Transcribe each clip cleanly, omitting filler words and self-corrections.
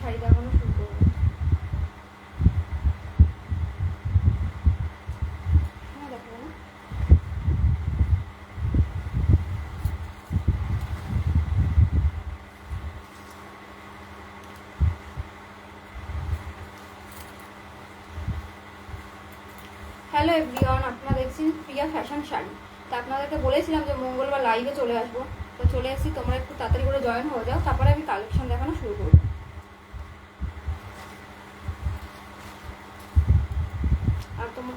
শাড়ি দেখানো শুরু করবো। হ্যালো এভরিওয়ান, আপনারা দেখছেন প্রিয়া ফ্যাশন শাড়ি। তো আপনাদেরকে বলেছিলাম যে মঙ্গলবার লাইভে চলে আসবো, তো চলে এসেছি। তোমরা একটু তাড়াতাড়ি করে জয়েন হয়ে যাও, তারপরে আমি কালেকশন দেখানো শুরু করবো। আর তোমার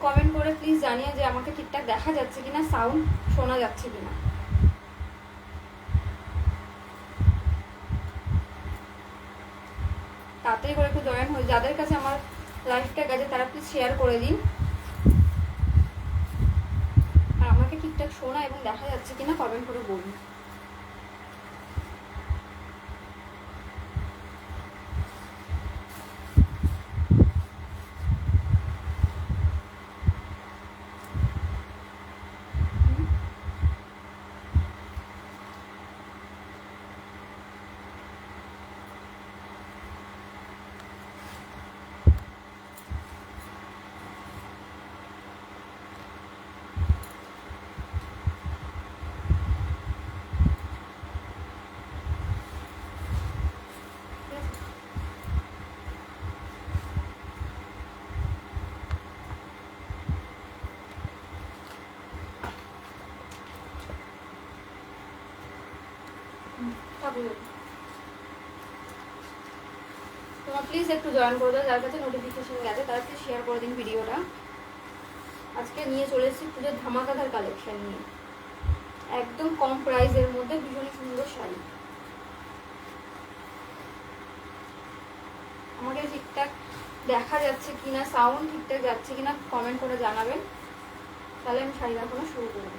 কমেন্ট করে প্লিজ জানিয়ে যে আমাকে ঠিকঠাক দেখা যাচ্ছে কিনা, সাউন্ড শোনা যাচ্ছে কিনা। তাড়াতাড়ি করে একটু জয়েন হয়ে, যাদের কাছে আমার লাইভটা গেছে তারা প্লিজ শেয়ার করে দিন। আর আমাকে ঠিকঠাক শোনা এবং দেখা যাচ্ছে কিনা কমেন্ট করে বলুন। তোমরা প্লিজ একটু জয়েন করে দাও, যার কাছে নোটিফিকেশন গেছে তারা প্লিজ শেয়ার করে দিন ভিডিওটা। আজকে নিয়ে চলে এসেছি পুজোর ধামাকাদার কালেকশন নিয়ে, একদম কম প্রাইসের মধ্যে ভীষণ সুন্দর শাড়ি। আমাকে ঠিকঠাক দেখা যাচ্ছে কিনা, সাউন্ড ঠিকঠাক যাচ্ছে কিনা কমেন্ট করে জানাবেন, তাহলে আমি শাড়ি দেখানো শুরু করব।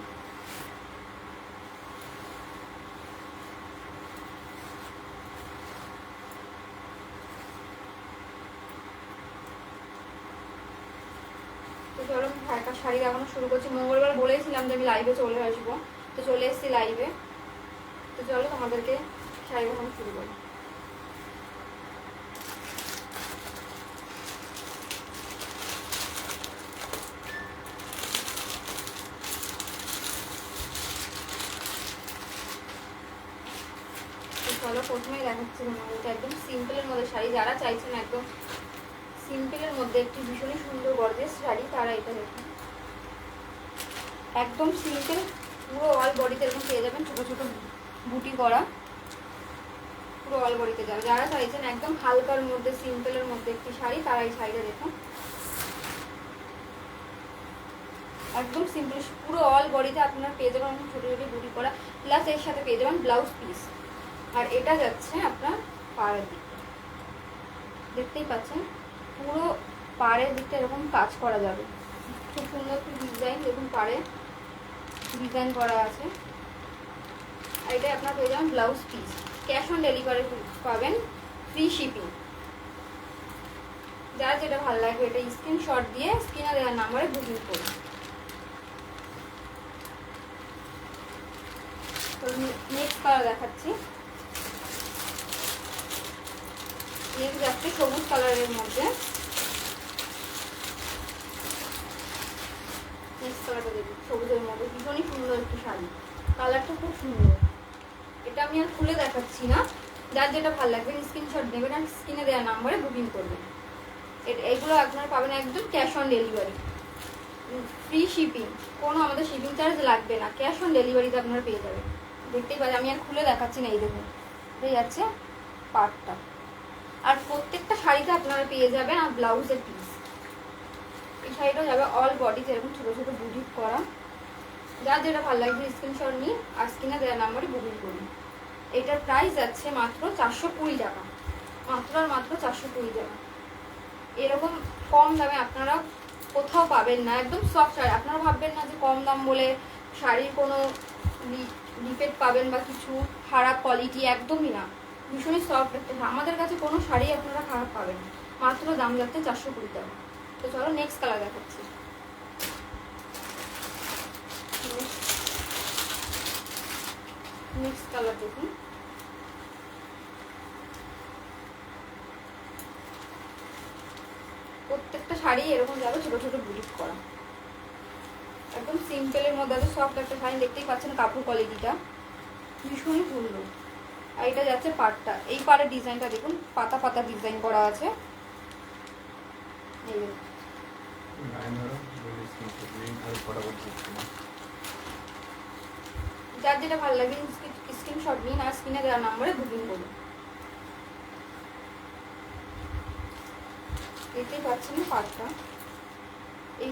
তো চলো একটা শাড়ি দেখানো শুরু করছি। মঙ্গলবার বলেছিলাম যে আমি লাইভে চলে আসবো, তো চলে এসেছি লাইভে। তো চলো তোমাদেরকে শাড়ি দেখানো শুরু করি। চলো প্রথমেই দেখাচ্ছি তোমাদেরকে একদম সিম্পলের মধ্যে শাড়ি। যারা চাইছেন একদম সিম্পলের মধ্যে একটি ভীষণই সুন্দর গর্জিয়াস শাড়ি, তারা এটা দেখুন। একদম সিম্পল, পুরো অল বডিতে এরকম পেয়ে যাবেন ছোট ছোট বুটি করা, পুরো অল বডিতে যাবে। যারা চাইছেন একদম হালকার মধ্যে সিম্পলের মধ্যে একটি শাড়ি, তারা এই শাড়িটা দেখুন। একদম সিম্পল, পুরো অল বডিতে আপনারা পেয়ে যাবেন ছোট ছোট বুটি করা, প্লাস এর সাথে পেয়ে যাবেন ব্লাউজ পিস। আর এটা যাচ্ছে আপনার পাড়ের দিকে, দেখতেই পাচ্ছেন পুরো পাড়ের দিকটা এরকম কাজ করা যাবে, খুব সুন্দর একটি ডিজাইন। দেখুন পাড়ে ডিজাইন করা আছে। আর এটা আপনার পেয়ে যাবেন blouse piece. Cash on delivery পাবেন, ফ্রি শিপিং। যার যেটা ভালো লাগবে এটা স্ক্রিনশট দিয়ে স্ক্রিনে দেওয়ার নাম্বারে বুকিং করুন। নেক্সট কালার দেখাচ্ছি। নেক্সট যাচ্ছে সবুজ কালারের মধ্যে। নেক্সট কালারটা দেখুন, সবুজের মধ্যে ভীষণই সুন্দর একটি শাড়ি, কালারটা খুব সুন্দর। এটা আমি আর খুলে দেখাচ্ছি না, যার যেটা ভালো লাগবে স্ক্রিনশট নেবেন আর স্ক্রিনে দেওয়া নাম্বারে বুকিং করবেন। এগুলো আপনারা পাবেন একদম cash on delivery, free shipping, কোনো আমাদের শিপিং চার্জ লাগবে না, ক্যাশ অন ডেলিভারিতে আপনারা পেয়ে যাবেন। দেখতেই পাচ্ছেন, আমি আর খুলে দেখাচ্ছি না, এই দেখুন এই যাচ্ছে পার্টটা। আর প্রত্যেকটা শাড়িতে আপনারা পেয়ে যাবেন আর ব্লাউজের পিস। এই শাড়িটাও যাবে অল বডি যেরকম ছোটো ছোটো বুটি করা। যার যেটা ভালো লাগবে স্ক্রিনশট নিয়ে আর স্ক্রিনে দেওয়া নাম্বারে বুকিং করুন। এটার প্রাইস যাচ্ছে মাত্র 420 টাকা, মাত্র আর মাত্র 420 টাকা। এরকম কম দামে আপনারা কোথাও পাবেন না, একদম সফট শাড়ি। আপনারা ভাববেন না যে কম দাম বলে শাড়ির কোনো ডিফেক্ট পাবেন বা কিছু খারাপ কোয়ালিটি, একদমই না। ভীষণই সফট একটা, আমাদের কাছে কোনো শাড়ি আপনারা খারাপ পাবেন না, মাত্র দাম যাচ্ছে 420 টাকা। তো চলো নেক্সট কালার দেখাচ্ছি। নেক্সট কালার দেখুন, শাড়ি এরকম যাবে ছোট ছোট বুটিক করা, একদম সিম্পলের মধ্যে আছে। সফট একটা শাড়ি, দেখতেই পাচ্ছেন কাপড় কোয়ালিটিটা ভীষণই সুন্দর। আর এটা যাচ্ছে পাড়টা, এই পাড়ের ডিজাইনটা দেখুন, পাতা পাতা ডিজাইন করা আছে। এই যার যেটা ভালো লাগে স্ক্রিনশট নিন আর স্ক্রিনে দেওয়া নাম্বারে বুকিং করুন। দেখতেই পাচ্ছেন পাড়টা, এই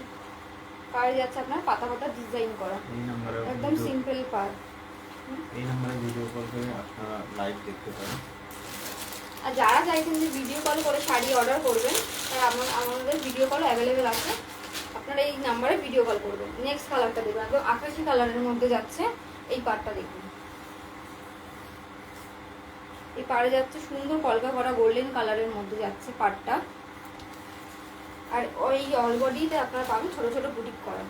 পাড়ে যাচ্ছে আপনার পাতা পাতা ডিজাইন করা, একদম সিম্পল পাড়। এই নম্বরে ভিডিও কল করে আপনারা লাইভ দেখতে পারেন। আর যারা চাইছেন যে ভিডিও কল করে শাড়ি অর্ডার করবেন, তারা আমাদের ভিডিও কল অ্যাভেলেবেল আছে, আপনারা এই নাম্বারে ভিডিও কল করবেন। নেক্সট কালারটা দেখুন, একদম আকাশি কালারের মধ্যে যাচ্ছে এই পাড়টা দেখুন। এই পাড়ে যাচ্ছে সুন্দর কলকা করা গোল্ডেন কালারের মধ্যে যাচ্ছে পাড়টা। আর ওই অল বডিতে আপনারা পাবেন ছোট ছোট বুটিক করা।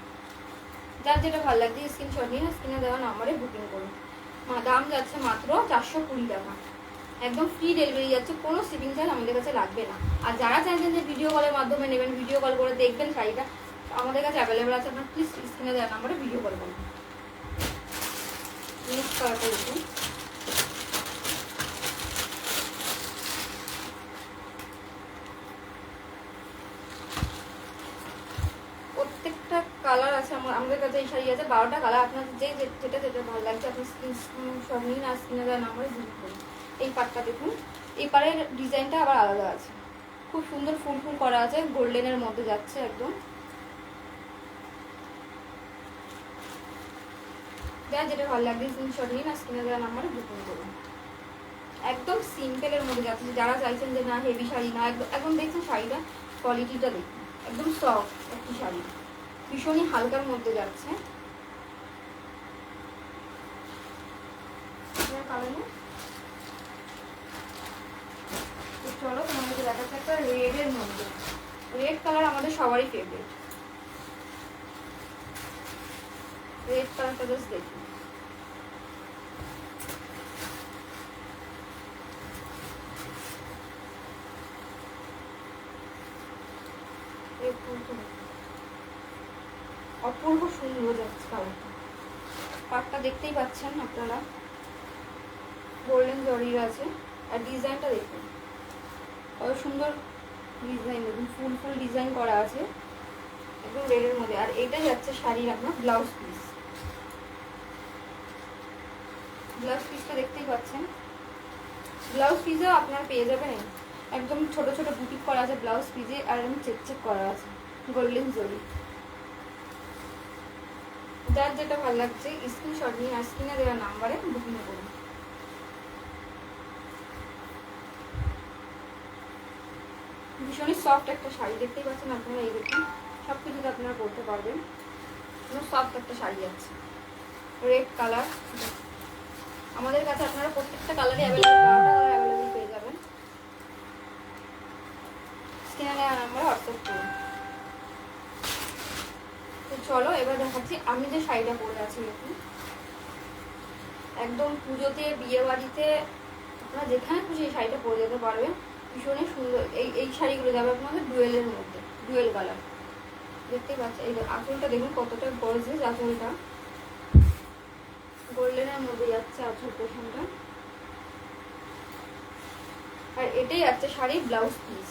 যার যেটা ভালো লাগছে স্ক্রিনশট নিন, স্ক্রিনে দেওয়া নাম্বারে বুকিং করুন। দাম যাচ্ছে মাত্র 420 টাকা, একদম ফ্রি ডেলিভারি যাচ্ছে, কোনো শিপিং চার্জ আমাদের কাছে লাগবে না। আর যারা চাইছেন যে ভিডিও কলের মাধ্যমে নেবেন, ভিডিও কল করে দেখবেন শাড়িটা, আমাদের কাছে অ্যাভেলেবেল আছে, আপনার প্লিজ স্ক্রিনে দেওয়া নাম্বারে ভিডিও কল করুন। নেক্সট কালারটা দেখুন, প্রত্যেকটা কালার আছে আমাদের কাছে। এই শাড়ি আছে 12টা কালার, আপনার যেটা যেটা ভালো লাগছে আপনি স্ক্রিনশট নিন আর স্ক্রিনে দেওয়া নাম্বারে ভিজিট করুন। এই পাড়টা দেখুন, এই পাড়ের ডিজাইনটা আবার আলাদা আছে, খুব সুন্দর ফুল ফুল করা আছে, গোল্ডেনের মধ্যে যাচ্ছে একদম। যার যেটা ভালো লাগছে স্ক্রিনশট নিন আর স্ক্রিনে দেওয়া নাম্বারে বুকিং করুন। একদম সিম্পলের মধ্যে যাচ্ছে, যারা চাইছেন যে না হেভি শাড়ি না, একদম দেখছেন শাড়িটা কোয়ালিটিটা দেখুন, একদম সফট একটি শাড়ি, ভীষণই হালকার মধ্যে যাচ্ছে। চলো তোমাদেরকে দেখাচ্ছে একটা রেডের মধ্যে, রেড কালার আমাদের সবারই ফেভারিট। রেড কালারটা জাস্ট দেখুন, অপূর্ব সুন্দর যাচ্ছে কালারটা। পাটটা দেখতেই পাচ্ছেন আপনারা, গোল্ডেন জরির আছে। আর ডিজাইনটা দেখুন কত সুন্দর ডিজাইন, দেখুন ফুল ফুল ডিজাইন করা আছে একদম রেডের মধ্যে। আর এটা যাচ্ছে শাড়ির আপনার ব্লাউজ পিস, ব্লাউজ পিসটা দেখতেই পাচ্ছেন। ব্লাউজ পিসেও আপনার পেয়ে যাবেন একদম ছোট ছোট বুটিক করা আছে ব্লাউজ পিসে, আর একদম চেক চেক করা আছে গোল্ডেন জরি। যার যেটা ভালো লাগছে স্ক্রিনশট নিয়ে আর স্ক্রিনে দেওয়া নাম্বারে বুকিং করুন। ভীষণই সফট একটা শাড়ি, দেখতেই পাচ্ছেন আপনারা, এই দেখুন সব কিছুতে আপনারা পরতে পারবেন, সফট একটা শাড়ি আছে রেড কালার। আমাদের কাছে আপনারা প্রত্যেকটা কালারই অ্যাভেলেবেল পেয়ে যাবেন। স্ক্রিনে দেওয়া নাম্বারে হোয়াটসঅ্যাপ করুন। তো চলো এবার দেখাচ্ছি আমি যে শাড়িটা পরে আছি, দেখুন একদম পুজোতে বিয়ে বাড়িতে আপনারা যেখানে খুশি এই শাড়িটা পরে যেতে পারবেন, ভীষণই সুন্দর। এই শাড়িগুলো যাবে আপনাদের ডুয়েলের মধ্যে, ডুয়েল কালার দেখতেই পাচ্ছেন। এই আঁচলটা দেখুন কতটা গর্জিয়াস, আঁচলটা গোল্ডেনের মধ্যে যাচ্ছে আঁচল পোর্শনটা। আর এটাই যাচ্ছে শাড়ির ব্লাউজ পিস,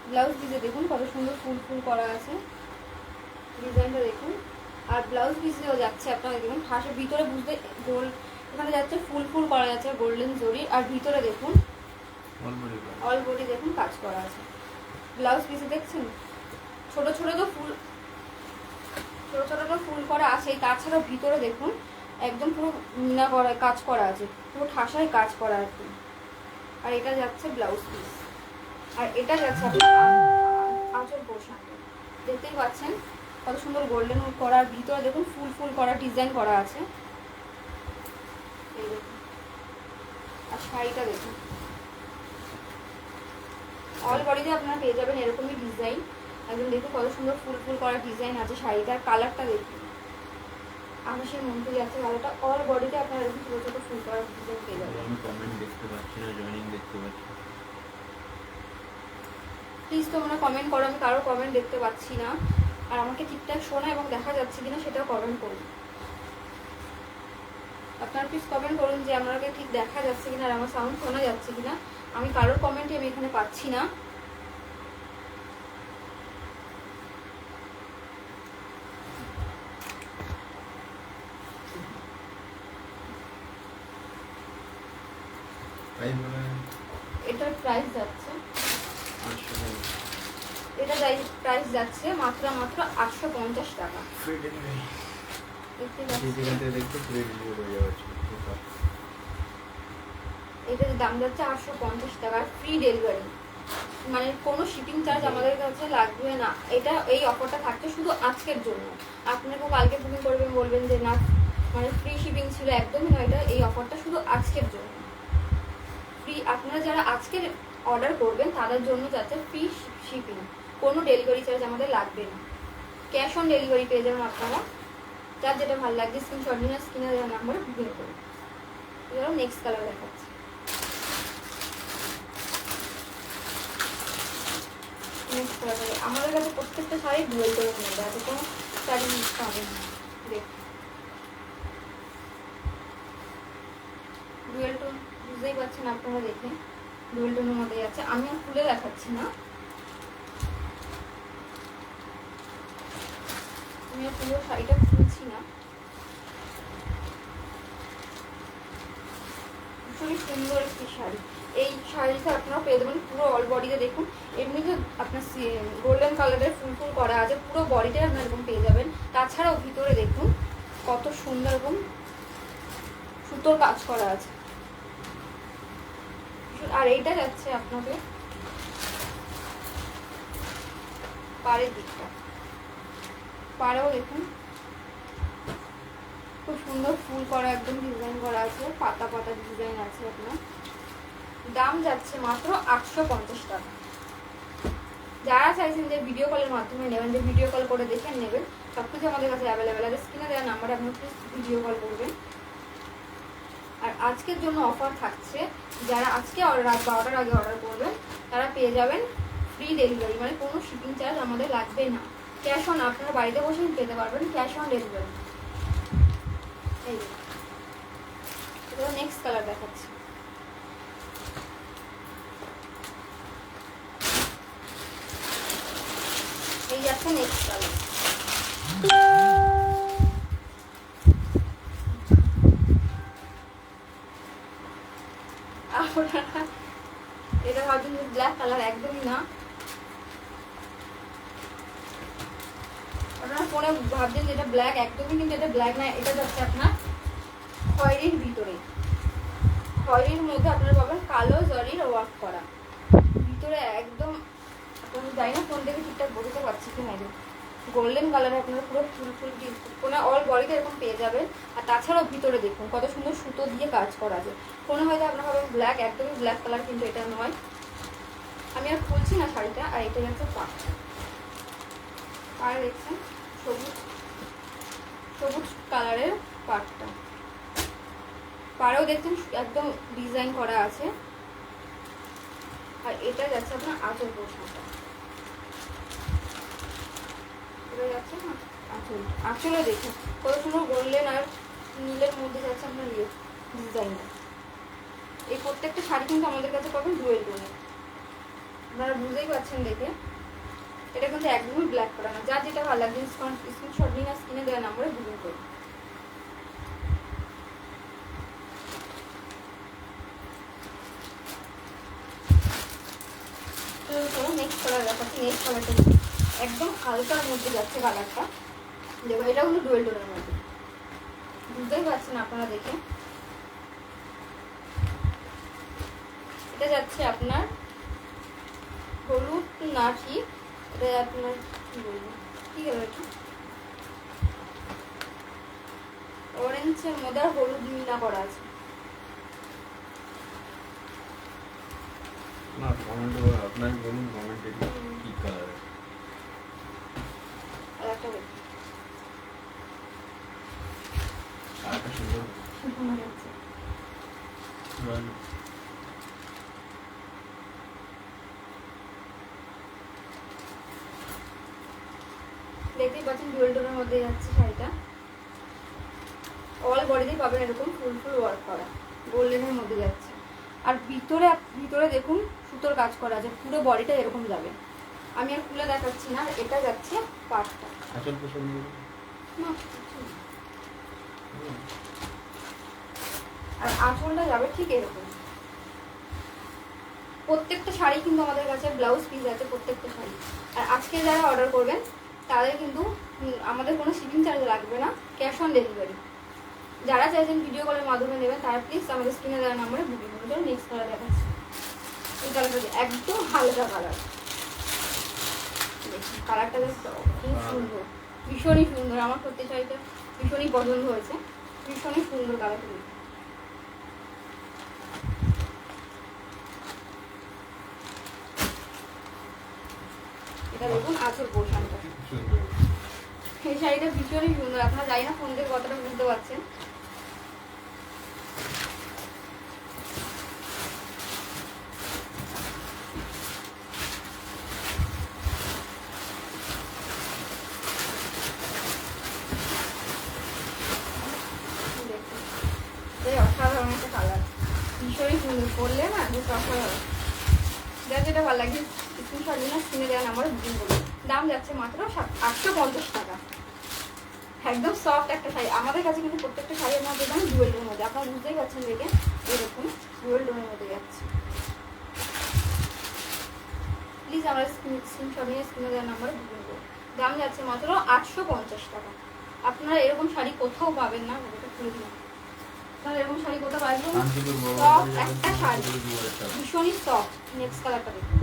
ব্লাউজ পিসে দেখুন কত সুন্দর ফুল ফুল করা আছে, ডিজাইনটা দেখুন। আর ব্লাউজ পিসেও যাচ্ছে আপনারা দেখুন হাঁসের ভিতরে বুঝতে গোল, এখানে যাচ্ছে ফুল ফুল করা যাচ্ছে গোল্ডেন জরি, আর ভিতরে দেখুন অল বডি দেখুন কাজ করা আছে। ব্লাউজ পিসে দেখছেন ছোট ছোট তো ফুল করা আছে, তাছাড়াও ভিতরে দেখুন একদম পুরো মিনা করা কাজ করা আছে, পুরো ঠাসায় কাজ করা আছে। আর এটা যাচ্ছে ব্লাউজ পিস, আর এটা যাচ্ছে আঁচল পোর্শনটা দেখতেই পাচ্ছেন কত সুন্দর গোল্ডেন করার, ভিতরে দেখুন ফুল ফুল করা ডিজাইন করা আছে, এই দেখুন। আর শাড়িটা দেখুন অল বডিতে আপনারা পেয়ে যাবেন এরকমই ডিজাইন, একদম দেখুন কত সুন্দর ফুল ফুল করা ডিজাইন আছে শাড়িটার। কালারটা দেখুন আকাশের মধ্যে যাচ্ছে কালারটা, অল বডিতে আপনারা এরকম ছোট ছোট ফুল করা ডিজাইন পেয়ে যাবেন। আমি কমেন্ট দেখতে পাচ্ছি না, জয়েনিং দেখতে পাচ্ছি। প্লিজ তোমরা কমেন্ট করো, আমি কারো কমেন্ট দেখতে পাচ্ছি না। আর আমাকে ঠিকঠাক শোনা এবং দেখা যাচ্ছে কিনা সেটাও কমেন্ট করুন। আপনারা প্লিজ কমেন্ট করুন যে আমাকে ঠিক দেখা যাচ্ছে কিনা আর আমার সাউন্ড শোনা যাচ্ছে কিনা। আমি কারোর কমেন্টই আমি এখানে পাচ্ছি না। এটার প্রাইস যাচ্ছে, এটা প্রাইস যাচ্ছে মাত্র 850 টাকা। এটার দাম যাচ্ছে 850 টাকা, ফ্রি ডেলিভারি, মানে কোনো শিপিং চার্জ আমাদের কাছে লাগবে না। এটা এই অফারটা থাকছে শুধু আজকের জন্য। আপনাকে কালকে বুকিং করবেন, বলবেন যে না মানে ফ্রি শিপিং ছিল, একদমই নয়। এটা এই অফারটা শুধু আজকের জন্য ফ্রি। আপনারা যারা আজকের অর্ডার করবেন তাদের জন্য যাচ্ছে ফ্রি শিপিং, কোনো ডেলিভারি চার্জ আমাদের লাগবে না। ক্যাশ অন ডেলিভারি পেয়ে যাবেন আপনারা। যার যেটা ভালো লাগছে স্ক্রিনশট নিয়ে স্ক্রিনে দেওয়া নাম্বারে বুকিং করুন। এবার নেক্সট কালার দেখাচ্ছি। নেক্সট কালার আমাদের কাছে প্রত্যেকটা শাড়ি ডুয়েল টোনের মধ্যে আছে, কোনো শাড়ি মিক্স পাবেন না। দেখুন ডুয়েল টোন, বুঝতেই পারছেন আপনারা দেখে, ডুয়েল টোনের মধ্যে আছে। আমি আর খুলে দেখাচ্ছি না, আমি আর পুরো শাড়িটা খুলছি না। ভীষণই সুন্দর একটি শাড়ি। এই শাড়িটা আপনারা পেয়ে যাবেন পুরো অল বডিতে। দেখুন এমনিতে আপনার গোল্ডেন কালারের ফুল ফুল করা আছে, পুরো বডিটাই আপনার এরকম পেয়ে যাবেন। তাছাড়াও ভিতরে দেখুন কত সুন্দর এবং সুতোর কাজ করা আছে। আর এইটা যাচ্ছে আপনাদের পাড়ের দিকটা, পাড়েও দেখুন খুব সুন্দর ফুল করা একদম ডিজাইন করা আছে, পাতা পাতা ডিজাইন আছে। আপনার দাম যাচ্ছে মাত্র 850 টাকা। যারা চাইছেন যে ভিডিও কলের মাধ্যমে নেবেন, যে ভিডিও কল করে দেখে নেবেন, সব কিছু আমাদের কাছে অ্যাভেলেবেল আছে। স্ক্রিনে দেওয়া নাম্বারে আপনি প্লিজ ভিডিও কল করবেন। আর আজকের জন্য অফার থাকছে, যারা আজকে রাত 12টার আগে অর্ডার করবেন তারা পেয়ে যাবেন ফ্রি ডেলিভারি, মানে কোনো শিপিং চার্জ আমাদের লাগবে না। ক্যাশ অন, আপনারা বাড়িতে বসেই পেতে পারবেন ক্যাশ অন ডেলিভারি। এই নেক্সট কালার দেখাচ্ছি। এই যাচ্ছে নেক্সট কালার। এটা ভাবছেন যে ব্ল্যাক কালার, একদমই না। আপনারা ফোনে ভাবছেন যে এটা ব্ল্যাক, একদমই কিন্তু এটা ব্ল্যাক না। এটা যাচ্ছে আপনার খয়েরির ভিতরে, খয়েরির মধ্যে আপনারা পাবেন কালো জরির ওয়ার্ক করা ভিতরে একদম। আপনারা জানি না ফোন থেকে ঠিকঠাক বোঝাতে পারছি কি না, গোল্ডেন কালারে আপনারা পুরো ফুল ফুল কোনো অল বডিতে এরকম পেয়ে যাবেন। আর তাছাড়াও ভিতরে দেখুন কত সুন্দর সুতো দিয়ে কাজ করা আছে। ফোনে হয়তো আপনারা ভাবেন ব্ল্যাক, একদমই ব্ল্যাক কালার, কিন্তু এটা নয়। আমি আর খুলছি না শাড়িটা। আর এটা যাচ্ছে পাড়, পাড় দেখছেন সবুজ সবুজ কালারের পাড়টা, পাড়েও দেখছেন একদম ডিজাইন করা আছে। আর এটা যাচ্ছে আপনার আঁচল পোর্শনটা, এটা যাচ্ছে না আঁচল। আঁচলে দেখুন কত সুন্দর গোল্ডেন আর নীলের মধ্যে যাচ্ছে আপনার ডিজাইনটা। এই প্রত্যেকটা শাড়ি কিন্তু আমাদের কাছে পাবেন ডুয়েল টোনে, আপনারা বুঝতেই পারছেন দেখে। এটা কিন্তু একদমই ব্ল্যাক করা না। যার যেটা ভালো লাগবে স্ক্রিনশট নিয়ে স্ক্রিনে দেওয়া নাম্বারে বুকিং করুন। নেক্সট কালার দেখাচ্ছি। নেক্সট কালারটা একদম হালকার মধ্যে যাচ্ছে কালারটা। দেখো এটা কিন্তু ডুয়েল টোনের মধ্যে, বুঝতেই পারছেন আপনারা দেখে। এটা যাচ্ছে আপনার হলুদ না ঠিক, এটা আপনার কি বলবো, কি কালার, অরেঞ্জের মধ্যে আর হলুদ মিনা করা আছে। না কমেন্ট আপনার বলুন, কমেন্টে কি কালার। আর একটা দেখুন আরেকটা সুন্দর দেখতেই পাচ্ছেন ডুয়েল টোনের মধ্যে যাচ্ছে শাড়িটা। অল বডিতেই পাবেন এরকম ফুল ফুল ওয়ার্ক করা, গোল্ডেনের মধ্যে যাচ্ছে। আর ভিতরে ভিতরে দেখুন সুতোর কাজ করা আছে, পুরো বডিটা এরকম যাবে। আমি আর খুলে দেখাচ্ছি না, এটা যাচ্ছে পাটটা। আঁচল পোষণ দিয়ে না, কিছু না। আর আঁচলটা যাবে ঠিক এরকম। প্রত্যেকটা শাড়ি কিন্তু আমাদের কাছে ব্লাউজ পিস আছে, প্রত্যেকটা শাড়ি। আর আজকে যারা অর্ডার করবেন তাদের কিন্তু আমাদের কোনো শিপিং চার্জ লাগবে না, ক্যাশ অন ডেলিভারি। যারা চাইছেন ভিডিও কলের মাধ্যমে নেবেন তারা প্লিজ আমাদের স্ক্রিনে দেওয়া নাম্বারে বুকিং করুন। চলো নেক্সট কালার দেখাচ্ছি। এই কালারটা একদম হালকা কালার, কালারটা খুব সুন্দর, ভীষণই সুন্দর। আমার সত্যি শাড়িটা ভীষণই পছন্দ হয়েছে, ভীষণই সুন্দর কালারটা। এটা দেখুন আঁচল পোর্শনটা, সুন্দর। এই শাড়িটা ভীষণই সুন্দর। আপনারা জানি না ফোন থেকে কতটা বুঝতে পারছেন। অসাধারণ একটা কালার, ভীষণই সুন্দর। পরলে না বেশ অসাধারণ। যার যেটা ভালো লাগে স্ক্রিনশট নিয়ে স্ক্রিনে দেওয়া নাম্বারে বুকিং করুন। দাম যাচ্ছে মাত্র 850 টাকা। একদম সফট একটা শাড়ি। আমাদের কাছে কিন্তু প্রত্যেকটা শাড়ির মধ্যে দাম ডুয়েল টোনের মধ্যে, আপনারা বুঝতেই পারছেন দেখে এরকম ডুয়েল টোনের মধ্যে যাচ্ছে। প্লিজ আমরা স্ক্রিনশট নিয়ে স্ক্রিনে দেওয়া নাম্বারে বুকিং করুন। দাম যাচ্ছে মাত্র 850 টাকা। আপনারা এরকম শাড়ি কোথাও পাবেন না, এটা খুলে দিন। আপনারা এরকম শাড়ি কোথাও পাবেন? সফট একটা শাড়ি, ভীষণই সফট। নেক্সট কালারটা দেখুন,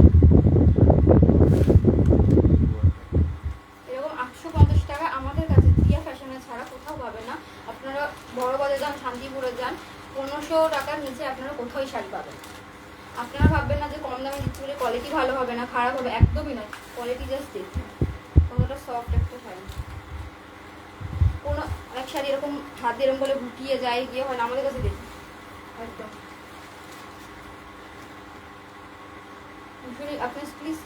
এরকম 850 টাকা আমাদের কাছে প্রিয়া ফ্যাশনে ছাড়া কোথাও পাবেন না। আপনারা বড় বাজারে যান, শান্তিপুরে যান, 1500 টাকার নিচে আপনারা কোথাও শাড়ি পাবেন। আপনারা ভাববেন না যে কম দামে দিচ্ছি বলে কোয়ালিটি ভালো হবে না, খারাপ হবে, একদমই নয়। কোয়ালিটি জাস্ট দেখুন, কতটা সফট একটা শাড়ি। কোনো এক শাড়ি এরকম হাত দিয়ে এরকম বলে গুটিয়ে যায়, গিয়ে হয় না, আমাদের কাছে দেখুন একদম। আপনি প্লিজ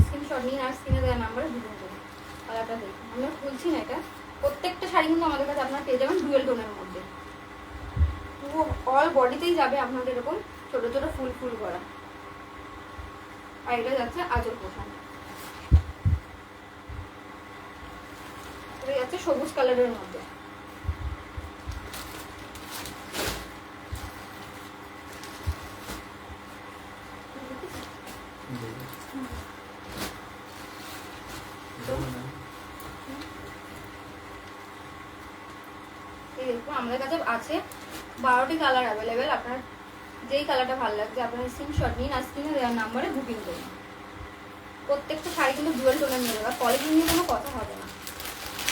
স্ক্রিনশট নিন আর স্ক্রিনে দেওয়া নাম্বারে বুকিং করুন। কালারটা দেখুন, আমরা খুলছি না এটা। প্রত্যেকটা শাড়ি কিন্তু আমাদের কাছে আপনারা পেয়ে যাবেন ডুয়েল টোনের মধ্যে। পুরো অল বডিতেই যাবে আপনাদের এরকম ছোট ছোট ফুল ফুল করা। আর এটা যাচ্ছে আঁচল পোষণ, এটা যাচ্ছে সবুজ কালারের মধ্যে। দেখুন আমাদের কাছে আছে 12টি কালার অ্যাভেলেবেল। আপনার যেই কালারটা ভালো লাগছে আপনারা স্ক্রিনশট নিন আর স্ক্রিনে দেওয়ার নাম্বারে বুকিং করুন। প্রত্যেকটা শাড়ি কিন্তু ডুয়েল টোনের নিয়ে যাবে, কোয়ালিটি নিয়ে কোনো কথা হবে না।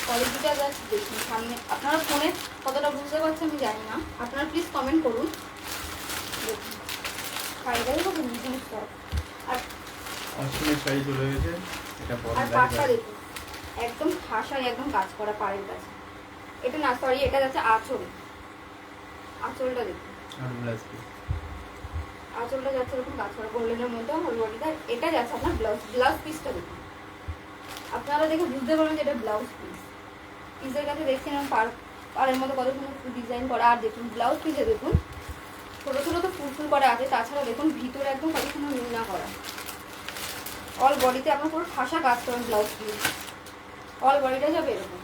কোয়ালিটিটা জাস্ট দেখুন সামনে। আপনারা ফোনে কতটা বুঝতে পারছেন আমি জানি না, আপনারা প্লিজ কমেন্ট করুন। দেখুন শাড়িটা দেখুন ভীষণ সফট। আর অষ্টমীর শাড়ি চলে গেছে, এটা পরে আর পাটটা দেখুন একদম ঠাসা, একদম কাজ করা পাড়ের কাছে। এটা না সরি, এটা যাচ্ছে আঁচল। আঁচলটা দেখুন, আর ব্লাউজ পিস। আঁচলটা যাচ্ছে এরকম কাজ করা গোল্ডেনের মধ্যে হোল বডিটা। এটা যাচ্ছে আপনার ব্লাউজ। ব্লাউজ পিসটা দেখুন, আপনারা দেখে বুঝতে পারবেন যে এটা ব্লাউজ পিস। পিসের কাছে দেখছেন পাড়ের মতো কত সুন্দর ডিজাইন করা। আর দেখুন ব্লাউজ পিসে দেখুন ছোটো ছোটো তো ফুল ফুল করা আছে, তাছাড়া দেখুন ভিতরে একদম কত সুন্দর মিনা করা। অল বডিতে আপনার পুরো ঠাসা কাজ করেন ব্লাউজ পিস। অল বডিটা যাবে এরকম।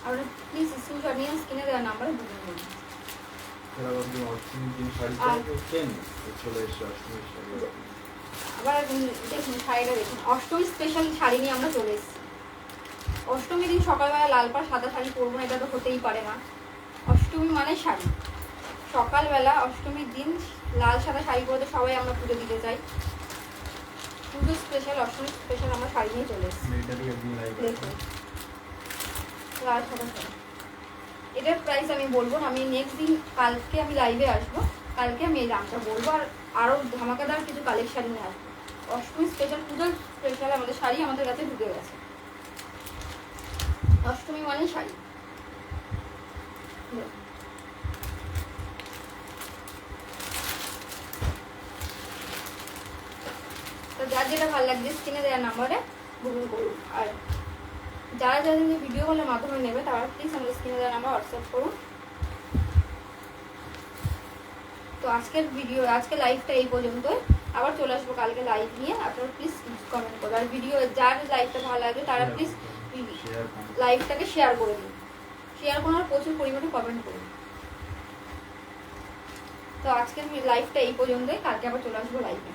আপনারা প্লিজ স্ক্রিনশট নিয়ে স্ক্রিনে দেওয়া নাম্বারে বুকিং করুন। এরা বলতে অষ্টমীর দিন শাড়ি করতেন, চলে এসছে অষ্টমীর শাড়ি। আবার দেখুন শাড়িটা দেখুন, অষ্টমী স্পেশাল শাড়ি নিয়ে আমরা চলে এসেছি। অষ্টমীর দিন সকালবেলা লাল পাড় সাদা শাড়ি পরবো না, এটা তো হতেই পারে না। অষ্টমী মানে শাড়ি, সকালবেলা অষ্টমীর দিন লাল সাদা শাড়ি পরে সবাই আমরা পুজো দিতে চাই। পুজো স্পেশাল, অষ্টমী স্পেশাল আমরা শাড়ি নিয়ে চলে এসেছি। দেখুন লাল সাদা শাড়ি, এটার প্রাইস আমি বলবো না, আমি নেক্সট দিন কালকে আমি লাইভে আসবো, কালকে আমি এই দামটা বলবো। আর আরও ধামাকাদার কিছু কালেকশন নিয়ে আসবো। অষ্টমী স্পেশাল, পুজোর স্পেশাল আমাদের শাড়ি আমাদের কাছে ঢুকে গেছে। অষ্টমী মানে শাড়ি। যার যেটা ভালো লাগছে স্ক্রিনে দেওয়া নাম্বারে বুকিং করুন। আর যারা যাদের ভিডিও কলের মাধ্যমে নেবে তারা প্লিজ আমাদের স্ক্রিনে দেওয়া নাম্বার হোয়াটসঅ্যাপ করুন। তো আজকে লাইভটা এই পর্যন্তই। আবার চলে আসবো কালকে লাইভ নিয়ে। আপনারা প্লিজ কমেন্ট করবেন। আর ভিডিও যার লাইভটা ভালো লাগবে তারা প্লিজ লাইভটাকে শেয়ার করে দিন। শেয়ার করুন আর প্রচুর পরিমাণে কমেন্ট করুন। তো আজকের লাইভটা এই পর্যন্তই, কালকে আবার চলে আসবো লাইভে।